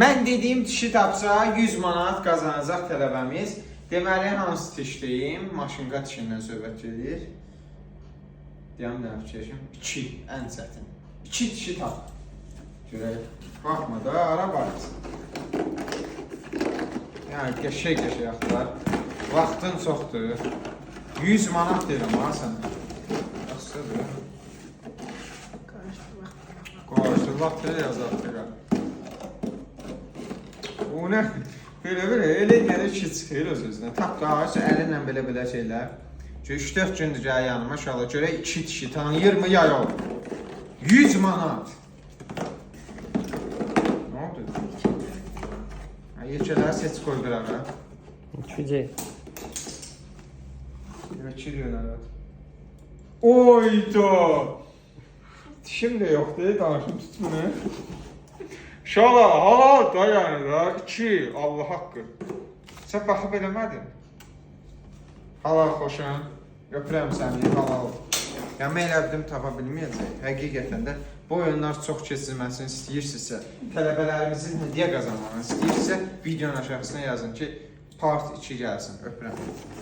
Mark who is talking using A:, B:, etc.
A: Mən dediyim dişi tapsa 100 manat qazanacaq tələbəmiz. Deməli, hansı diş deyim? Maşınqa dişindən söhbət gedir. Deyəm, nə fikirləşim? 2, ən çətin. 2 dişi tap. Görək, baxma da, ara barəsin. Yəni, qəşək axtar. Vaxtın çoxdur. 100 manat deyirəm ha sənə. Yaxşıdır. Qarşı vaxtı yazaq. O nə? Belə, elə gəlir ki, çıxır öz-özünə. Tap da, əlinlə belə şeylər. 3-4 gündür gəl yanıma, şala görək 2 dişi tanıyır mı ya yox? 100 manat. Nə oldu? Yekələri seç qoy qırağa.
B: 2C.
A: 2 deyirlər. Oyda! Dişim də yoxdur, danışım tutmunu. Şala, halal da yəni da, 2, Allah haqqı. Sən baxıb eləmədin. Halal xoşun, öpürəm səni, halal. Yəni, mən elədim, tapa bilməyəcək. Həqiqətən də bu oyunlar çox keçilməsini istəyirsinizsə, tələbələrimizin hədiyyə qazanmağını istəyirsə, videonun aşağısına yazın ki, part 2 gəlsin, öpürəm.